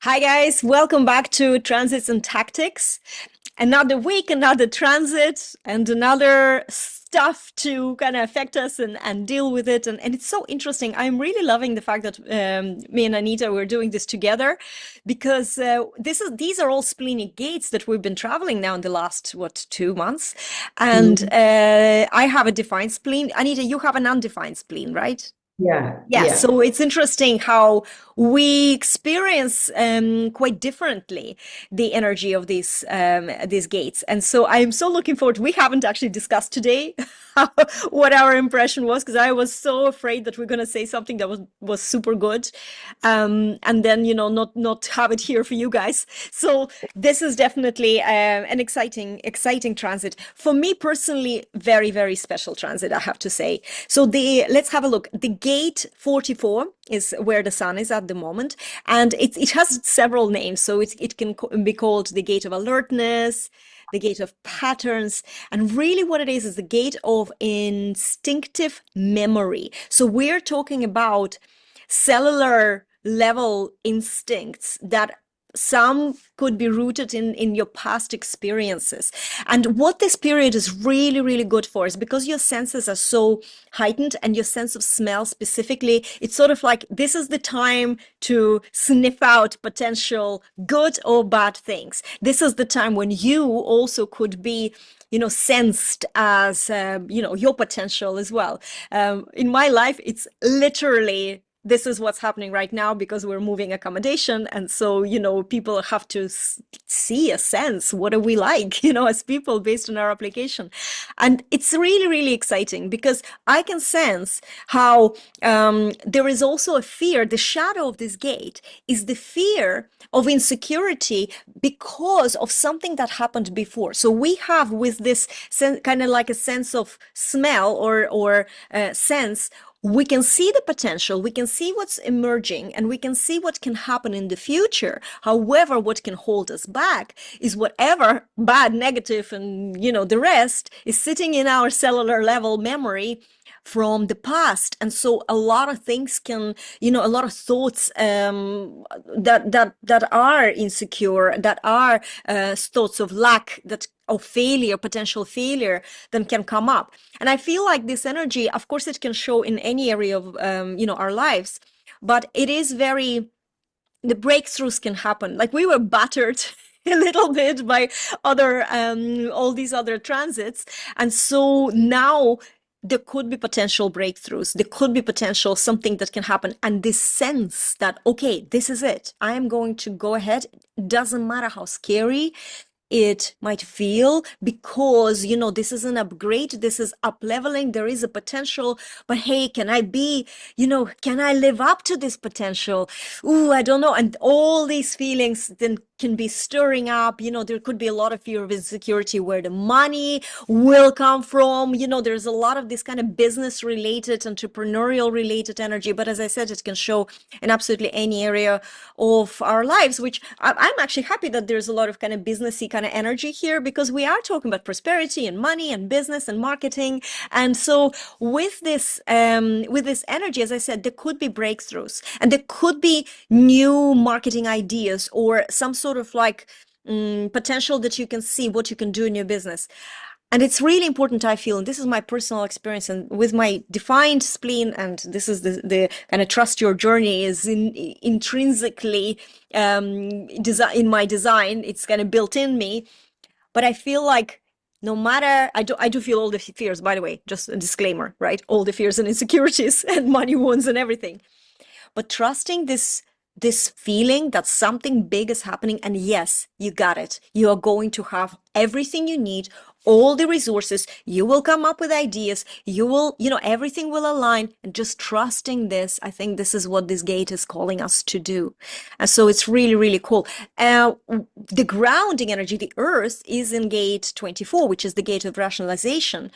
Hi guys, welcome back to Transits and Tactics. Another week, another transit, and another stuff to kind of affect us and deal with it. And it's so interesting. I'm really loving the fact that me and Anita were doing this together because these are all splenic gates that we've been traveling now in the last, 2 months. And Mhm. I have a defined spleen. Anita, you have an undefined spleen, right? Yeah, Yeah, yeah, so it's interesting how we experience quite differently the energy of these gates, and so I am so looking forward. We haven't actually discussed today what our impression was because I was so afraid that we're going to say something that was super good, and then not have it here for you guys. So this is definitely an exciting transit for me personally. Very very special transit, I have to say. So the let's have a look. The gate 44 is where the sun is at the moment, and it has several names. So it can be called the gate of alertness, the gate of patterns, and really what it is the gate of instinctive memory. So we're talking about cellular level instincts that some could be rooted in your past experiences. And what this period is really, really good for is because your senses are so heightened, and your sense of smell specifically, it's sort of like this is the time to sniff out potential good or bad things. This is the time when you also could be sensed as your potential as well. In my life, it's literally this is what's happening right now because we're moving accommodation, and so people have to see a sense what are we like as people based on our application. And it's really really exciting because I can sense how there is also a fear. The shadow of this gate is the fear of insecurity because of something that happened before. So we have with this kind of like a sense of smell or sense, we can see the potential, we can see what's emerging, and we can see what can happen in the future. However, what can hold us back is whatever bad, negative, and the rest is sitting in our cellular level memory from the past. And so a lot of things can, a lot of thoughts that are insecure, that are thoughts of lack, that of failure, potential failure, then can come up. And I feel like this energy, of course, it can show in any area of our lives, but it is very, the breakthroughs can happen. Like we were battered a little bit by other all these other transits, and so now there could be potential breakthroughs, there could be potential something that can happen, and this sense that okay, this is it, I am going to go ahead. Doesn't matter how scary it might feel, because this is an upgrade, this is up leveling, there is a potential. But hey, can I be, can I live up to this potential? Ooh, I don't know. And all these feelings then can be stirring up. There could be a lot of fear of insecurity, where the money will come from. There's a lot of this kind of business related, entrepreneurial related energy. But as I said, it can show in absolutely any area of our lives, which I'm actually happy that there's a lot of kind of businessy kind of energy here, because we are talking about prosperity and money and business and marketing. And so with this energy, as I said, there could be breakthroughs, and there could be new marketing ideas, or some sort of like potential that you can see what you can do in your business. And it's really important, I feel, and this is my personal experience, and with my defined spleen, and this is the kind of trust your journey is intrinsically in my design. It's kind of built in me. But I feel like no matter, I do feel all the fears, by the way, just a disclaimer, right? All the fears and insecurities and money wounds and everything. But trusting this feeling that something big is happening, and yes, you got it. You are going to have everything you need, all the resources. You will come up with ideas. You will, everything will align. And just trusting this, I think this is what this gate is calling us to do. And so it's really, really cool. The grounding energy, the earth, is in gate 24, which is the gate of rationalization.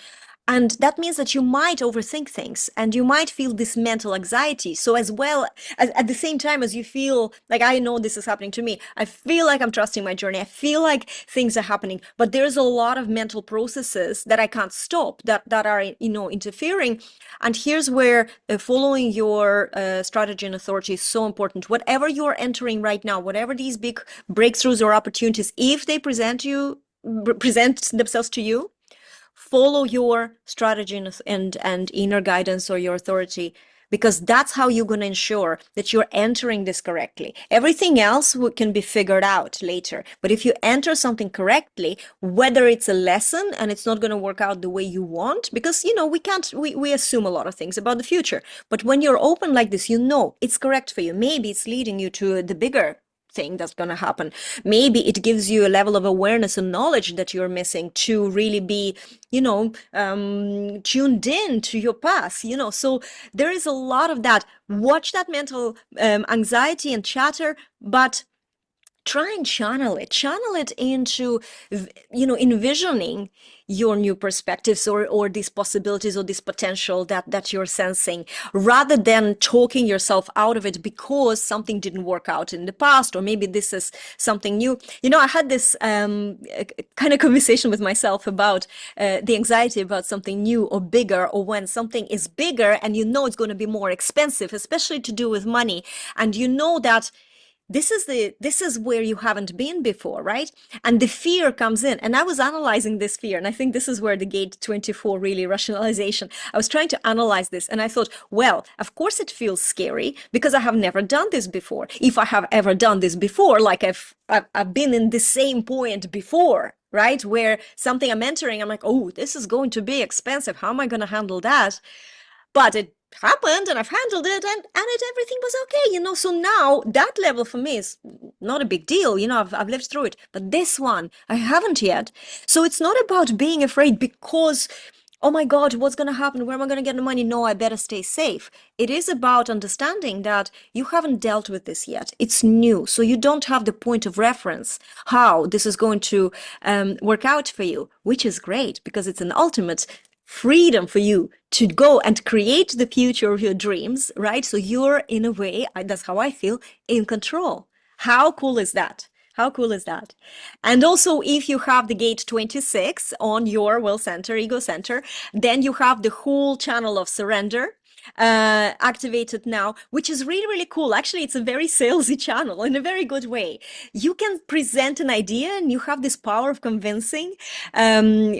And that means that you might overthink things and you might feel this mental anxiety. So, as well as at the same time as you feel like, I know this is happening to me, I feel like I'm trusting my journey. I feel like things are happening, but there's a lot of mental processes that I can't stop that are, interfering. And here's where following your strategy and authority is so important. Whatever you're entering right now, whatever these big breakthroughs or opportunities, if they present themselves to you, follow your strategy and inner guidance or your authority, because that's how you're going to ensure that you're entering this correctly. Everything else can be figured out later, but if you enter something correctly, whether it's a lesson and it's not going to work out the way you want, because we can't, we assume a lot of things about the future, but when you're open like this, it's correct for you. Maybe it's leading you to the bigger thing that's going to happen. Maybe it gives you a level of awareness and knowledge that you're missing to really be, tuned in to your path, So there is a lot of that. Watch that mental anxiety and chatter, but try and channel it into envisioning your new perspectives or these possibilities or this potential that you're sensing, rather than talking yourself out of it because something didn't work out in the past, or maybe this is something new. I had this kind of conversation with myself about the anxiety about something new or bigger, or when something is bigger and it's going to be more expensive, especially to do with money, and that this is where you haven't been before, right? And the fear comes in, and I was analyzing this fear, and I think this is where the gate 24 really rationalization, I was trying to analyze this, and I thought, well, of course it feels scary because I have never done this before. If I have ever done this before, like I've been in the same point before, right, where something I'm entering, I'm like, oh, this is going to be expensive, how am I going to handle that? But it happened and I've handled it, and everything was okay, So now that level for me is not a big deal, I've lived through it. But this one, I haven't yet. So it's not about being afraid because, oh my God, what's going to happen? Where am I going to get the money? No, I better stay safe. It is about understanding that you haven't dealt with this yet. It's new. So you don't have the point of reference, how this is going to work out for you, which is great because it's an ultimate freedom for you to go and create the future of your dreams, right? So you're, in a way, that's how I feel, in control. How cool is that? How cool is that? And also, if you have the gate 26 on your will center, ego center, then you have the whole channel of surrender activated now, which is really, really cool. Actually, it's a very salesy channel in a very good way. You can present an idea and you have this power of convincing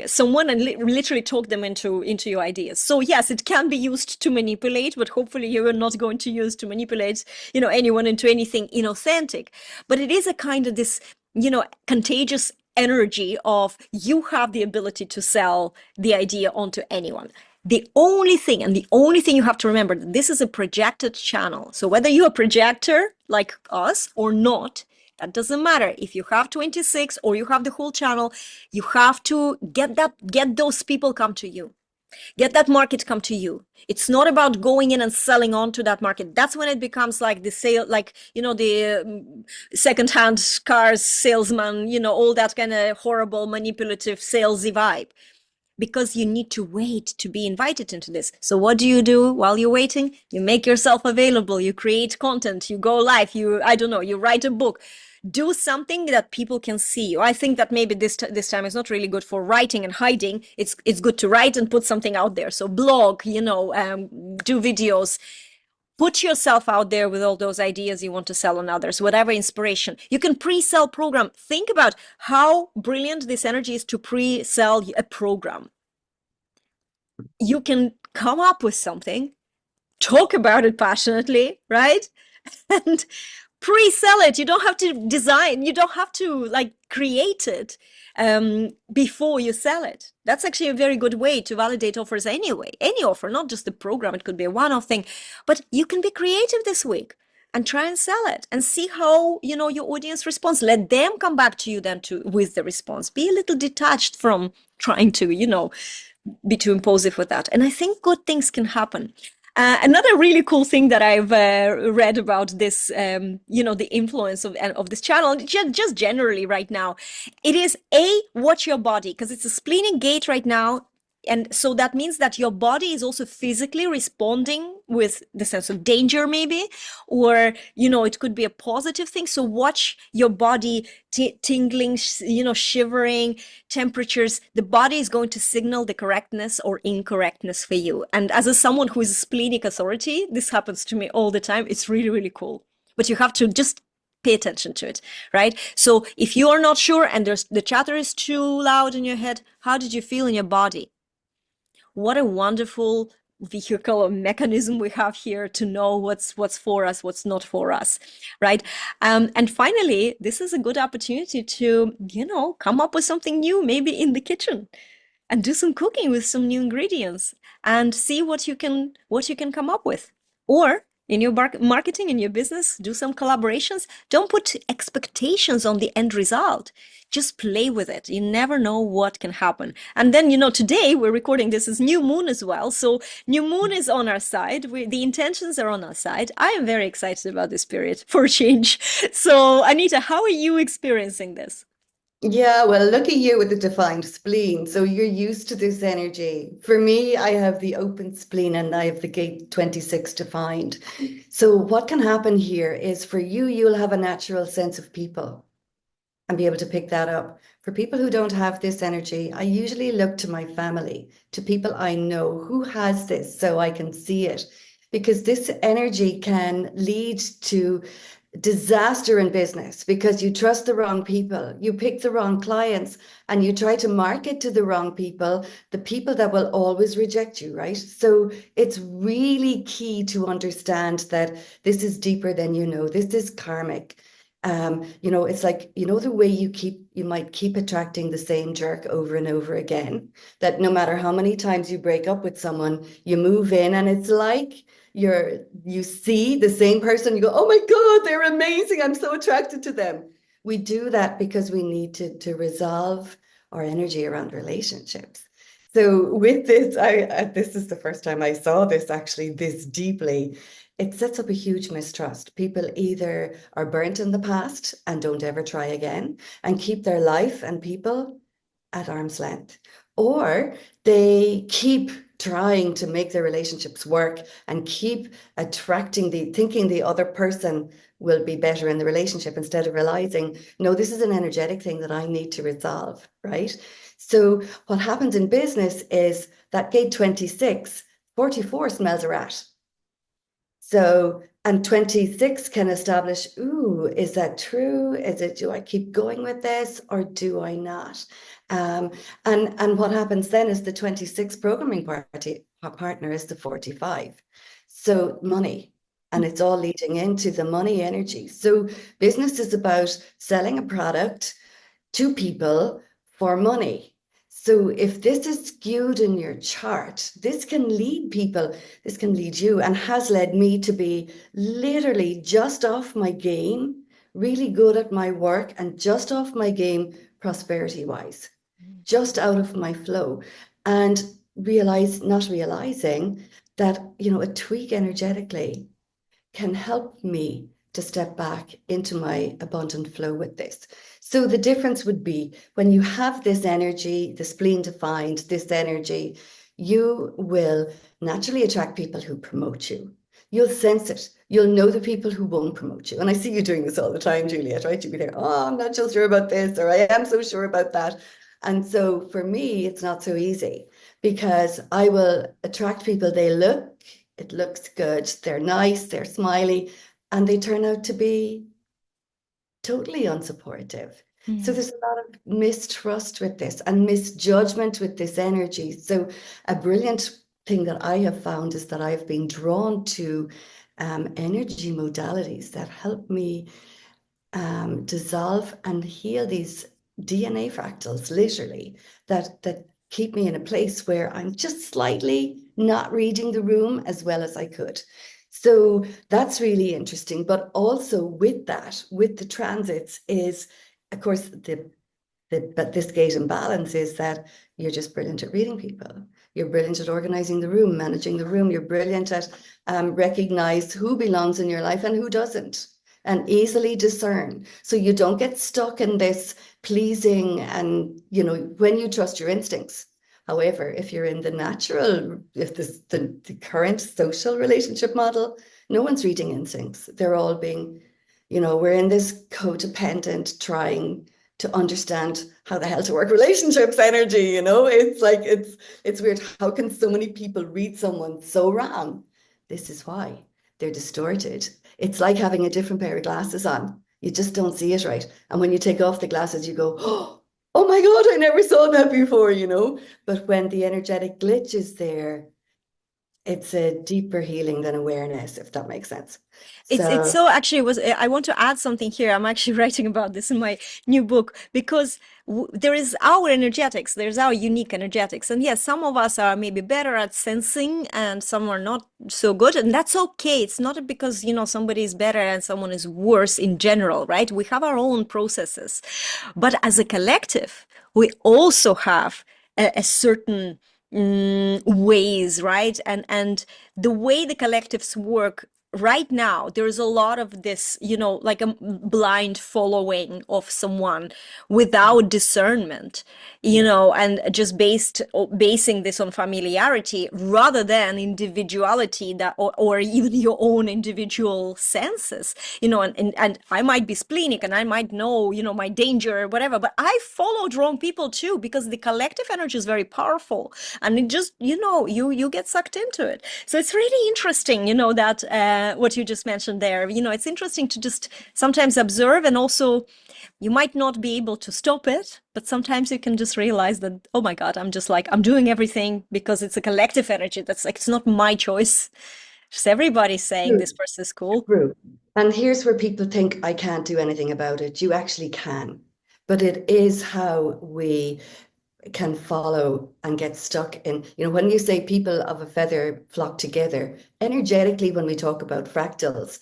someone and literally talk them into your ideas. So yes, it can be used to manipulate, but hopefully you are not going to use to manipulate, anyone into anything inauthentic. But it is a kind of this, contagious energy of you have the ability to sell the idea onto anyone. The only thing you have to remember, this is a projected channel. So whether you're a projector like us or not, that doesn't matter. If you have 26 or you have the whole channel, you have to get those people come to you. Get that market come to you. It's not about going in and selling on to that market. That's when it becomes like the sale, like, the secondhand cars salesman, all that kind of horrible, manipulative, salesy vibe. Because you need to wait to be invited into this. So what do you do while you're waiting? You make yourself available, you create content, you go live, you write a book. Do something that people can see you. I think that maybe this time is not really good for writing and hiding. It's good to write and put something out there. So blog, do videos. Put yourself out there with all those ideas you want to sell on others, whatever inspiration. You can pre-sell program. Think about how brilliant this energy is to pre-sell a program. You can come up with something, talk about it passionately, right? And pre-sell it. You don't have to design, you don't have to create it before you sell it. That's actually a very good way to validate offers anyway. Any offer, not just the program. It could be a one-off thing, but you can be creative this week and try and sell it and see how your audience responds. Let them come back to you then with the response. Be a little detached from trying to be too impulsive with that. And I think good things can happen. Another really cool thing that I've read about this, the influence of this channel, just generally right now, it is watch your body, because it's a splenic gate right now. And so that means that your body is also physically responding with the sense of danger, maybe, or, it could be a positive thing. So watch your body tingling, shivering, temperatures. The body is going to signal the correctness or incorrectness for you. And as someone who is a splenic authority, this happens to me all the time. It's really, really cool. But you have to just pay attention to it, right? So if you are not sure and the chatter is too loud in your head, how did you feel in your body? What a wonderful vehicle or mechanism we have here to know what's for us, what's not for us, right? And finally, this is a good opportunity to, come up with something new, maybe in the kitchen, and do some cooking with some new ingredients and see what you can come up with. Or in your marketing, in your business, do some collaborations. Don't put expectations on the end result. Just play with it. You never know what can happen. And then, today we're recording this as new moon as well. So new moon is on our side. The intentions are on our side. I am very excited about this period for a change. So Anita, how are you experiencing this? Yeah, well, look at you with the defined spleen. So you're used to this energy. For me, I have the open spleen and I have the gate 26 defined. So what can happen here is for you, you'll have a natural sense of people and be able to pick that up. For people who don't have this energy, I usually look to my family, to people I know who has this so I can see it. Because this energy can lead to disaster in business because you trust the wrong people, you pick the wrong clients, and you try to market to the wrong people, the people that will always reject you, right? So it's really key to understand that this is deeper than you know. This is karmic. It's like, the way you might keep attracting the same jerk over and over again, that no matter how many times you break up with someone, you move in and it's like you see the same person, you go, oh my God, they're amazing. I'm so attracted to them. We do that because we need to resolve our energy around relationships. So with this, this is the first time I saw this actually this deeply. It sets up a huge mistrust. People either are burnt in the past and don't ever try again and keep their life and people at arm's length, or they keep trying to make their relationships work and keep thinking the other person will be better in the relationship instead of realizing, no, this is an energetic thing that I need to resolve, right? So what happens in business is that gate 26, 44 smells a rat. So, and 26 can establish, ooh, is that true? Do I keep going with this or do I not? Um, and what happens then is the 26 programming partner is the 45. So money, and it's all leading into the money energy. So business is about selling a product to people for money. So if this is skewed in your chart, this can lead people, this can lead you, and has led me to be literally just off my game, really good at my work, and just off my game prosperity wise, just out of my flow. And not realizing that, a tweak energetically can help me to step back into my abundant flow with this. So the difference would be when you have this energy, the spleen defined, this energy, you will naturally attract people who promote you. You'll sense it. You'll know the people who won't promote you. And I see you doing this all the time, Juliet, right? You'll be there, oh, I'm not so sure about this, or I am so sure about that. And so for me, it's not so easy because I will attract people. It looks good, they're nice, they're smiley, and they turn out to be totally unsupportive. So Mm. there's a lot of mistrust with this and misjudgment with this energy. So a brilliant thing that I have found is that I've been drawn to energy modalities that help me dissolve and heal these DNA fractals, literally, that keep me in a place where I'm just slightly not reading the room as well as I could. So that's really interesting. But also with that, with the transits, is of course but this gate imbalance is that you're just brilliant at reading people. You're brilliant at organizing the room, managing the room. You're brilliant at recognize who belongs in your life and who doesn't, and easily discern. So you don't get stuck in this pleasing and, when you trust your instincts, However, if you're in the natural, if the current social relationship model, no one's reading instincts. They're all being, we're in this codependent trying to understand how the hell to work relationships energy. It's like it's weird. How can so many people read someone so wrong? This is why they're distorted. It's like having a different pair of glasses on. You just don't see it right. And when you take off the glasses, you go, oh my God, I never saw that before. But when the energetic glitch is there, it's a deeper healing than awareness, if that makes sense. It's So, so actually was I want to add something here. I'm actually writing about this in my new book because there is our energetics, there's our unique energetics. And yes, some of us are maybe better at sensing and some are not so good. And that's okay. It's not because, somebody is better and someone is worse in general, right? We have our own processes. But as a collective, we also have a certain ways, right? And the way the collectives work right now, there's a lot of this, like a blind following of someone without discernment, and just basing this on familiarity rather than individuality, or even your own individual senses, and I might be splenic and I might know, my danger or whatever, but I followed wrong people too, because the collective energy is very powerful, and it just, you get sucked into it. So it's really interesting, that what you just mentioned there. It's interesting to just sometimes observe, and also you might not be able to stop it, but sometimes you can just realize that, oh my God, I'm doing everything because it's a collective energy. That's like, it's not my choice. Just everybody's saying true, this person is cool. true. And here's where people think I can't do anything about it. You actually can. But it is how we can follow and get stuck in, when you say people of a feather flock together, energetically, when we talk about fractals,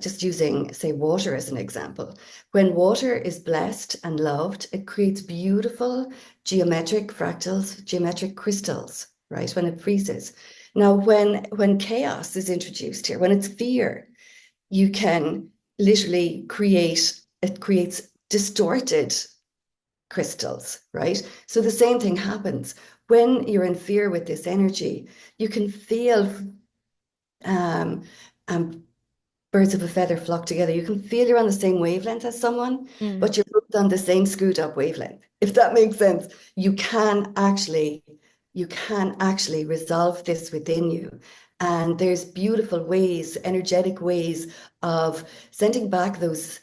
just using, say, water as an example, when water is blessed and loved, it creates beautiful geometric fractals, geometric crystals, right? When it freezes. Now, when chaos is introduced here, when it's fear, you can literally it creates distorted crystals, right? So the same thing happens when you're in fear with this energy. You can feel um, um, birds of a feather flock together. You can feel you're on the same wavelength as someone, Mm. but you're both on the same screwed up wavelength. If that makes sense, you can actually resolve this within you. And there's beautiful ways, energetic ways of sending back those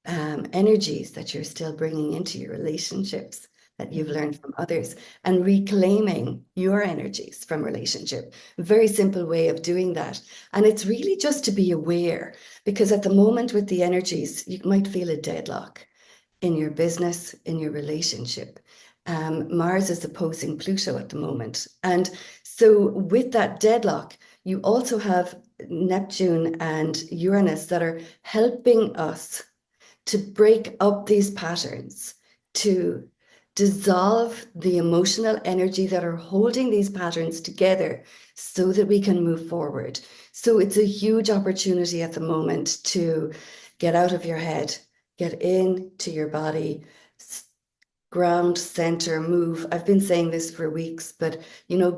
energies that you're still bringing into your relationships that you've learned from others, and reclaiming your energies from relationship. Very simple way of doing that. And it's really just to be aware, because at the moment with the energies, you might feel a deadlock in your business, in your relationship. Mars is opposing Pluto at the moment. And so with that deadlock, you also have Neptune and Uranus that are helping us to break up these patterns, to dissolve the emotional energy that are holding these patterns together so that we can move forward. So it's a huge opportunity at the moment to get out of your head, get into your body, ground, center, move. I've been saying this for weeks, but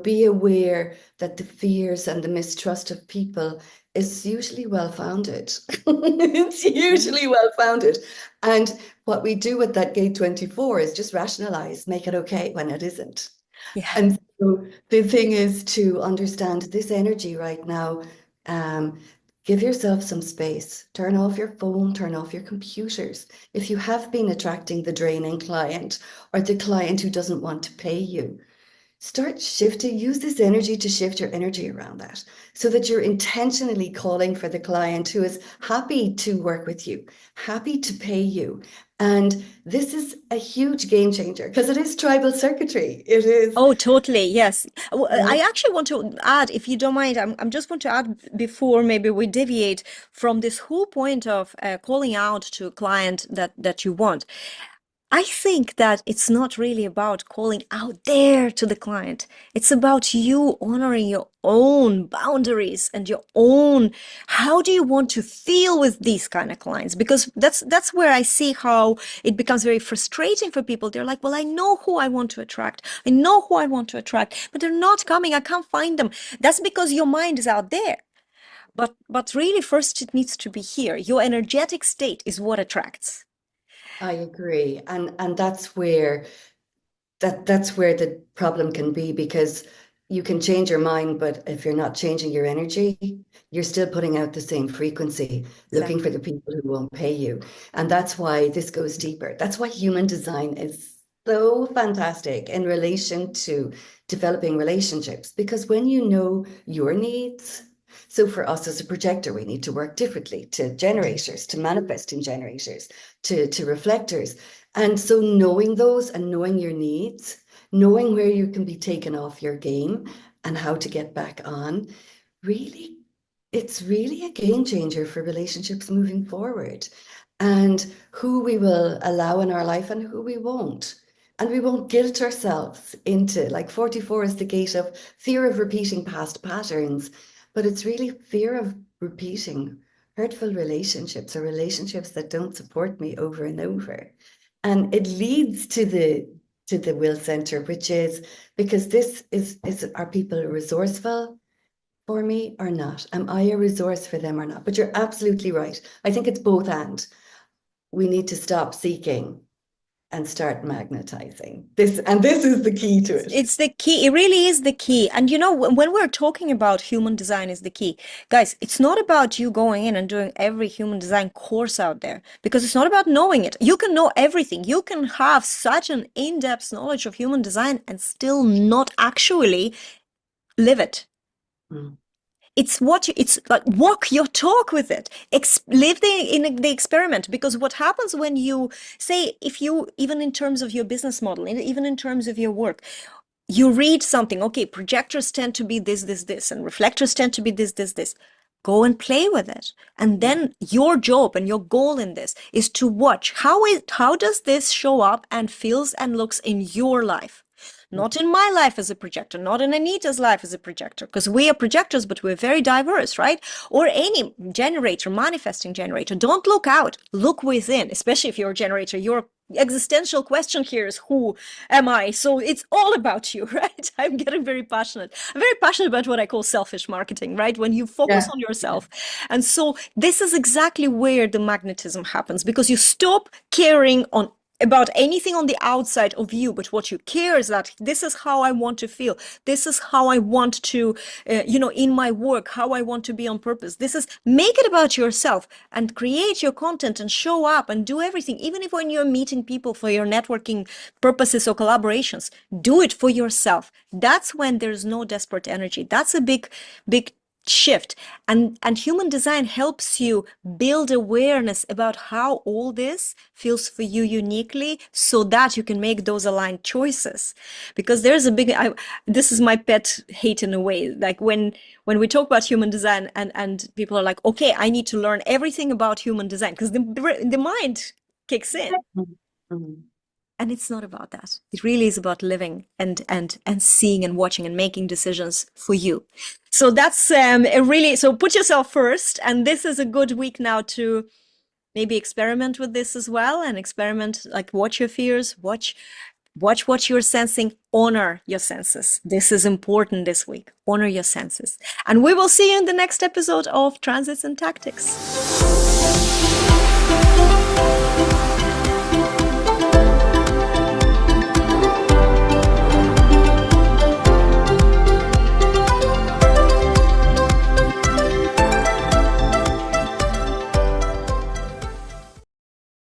be aware that the fears and the mistrust of people is usually well founded. It's Yeah. usually well founded. And what we do with that gate 24 is just rationalize, make it okay when it isn't. Yeah. And so the thing is to understand this energy right now. Um, Give yourself some space. Turn off your phone, turn off your computers. If you have been attracting the draining client or the client who doesn't want to pay you, start shifting, use this energy to shift your energy around that so that you're intentionally calling for the client who is happy to work with you, happy to pay you. And this is a huge game changer because it is tribal circuitry. It is. Oh, totally. Yes. Yeah. I actually want to add, if you don't mind, I'm just want to add before maybe we deviate from this whole point of calling out to a client that you want. I think that it's not really about calling out there to the client. It's about you honoring your own boundaries and your own, how do you want to feel with these kind of clients? Because that's where I see how it becomes very frustrating for people. They're like, well, I know who I want to attract. I know who I want to attract, but they're not coming. I can't find them. That's because your mind is out there. But really first it needs to be here. Your energetic state is what attracts. I agree. And that's where the problem can be, because you can change your mind, but if you're not changing your energy, you're still putting out the same frequency, looking for Exactly. the people who won't pay you. And that's why this goes deeper. That's why human design is so fantastic in relation to developing relationships, because when you know your needs, so for us as a projector, we need to work differently to generators, to manifesting generators, to reflectors. And so knowing those and knowing your needs, knowing where you can be taken off your game and how to get back on, really, it's really a game changer for relationships moving forward, and who we will allow in our life and who we won't. And we won't guilt ourselves into, like 44 is the gate of fear of repeating past patterns, but it's really fear of repeating hurtful relationships or relationships that don't support me over and over. And it leads to the will center, which is, because this is are people resourceful for me or not? Am I a resource for them or not? But you're absolutely right. I think it's both and. We need to stop seeking and start magnetizing. This is the key to it. It's the key. It really is the key. And you know, when we're talking about human design is the key, guys, it's not about you going in and doing every human design course out there because it's not about knowing it. You can know everything. You can have such an in-depth knowledge of human design and still not actually live it. Mm. It's what you, it's like walk your talk with it. Live the experiment, because what happens when you say, if you, even in terms of your business model, even in terms of your work, you read something, okay, projectors tend to be this, and reflectors tend to be this. Go and play with it. And Yeah. then your job and your goal in this is to watch how does this show up and feels and looks in your life. Not in my life as a projector, not in Anita's life as a projector, because we are projectors, but we're very diverse, right? Or any generator, manifesting generator. Don't look out, look within, especially if you're a generator. Your existential question here is, who am I? So it's all about you, right? I'm getting very passionate. I'm very passionate about what I call selfish marketing, right? When you focus Yeah. on Yeah. yourself. And so this is exactly where the magnetism happens, because you stop caring on about anything on the outside of you, but what you care is that this is how I want to feel. This is how I want to, in my work, how I want to be on purpose. This is, make it about yourself and create your content and show up and do everything. Even if when you're meeting people for your networking purposes or collaborations, do it for yourself. That's when there's no desperate energy. That's a big shift. And human design helps you build awareness about how all this feels for you uniquely, so that you can make those aligned choices. Because there's a big this is my pet hate in a way, like when we talk about human design, and people are like, okay, I need to learn everything about human design because the mind kicks in. Mhm. Mhm. And it's not about that. It really is about living and seeing and watching and making decisions for you. So that's a really, so put yourself first. And this is a good week now to maybe experiment with this as well, and experiment, like, watch your fears, watch what you're sensing, honor your senses. This is important this week. Honor your senses. And we will see you in the next episode of Transits and Tactics.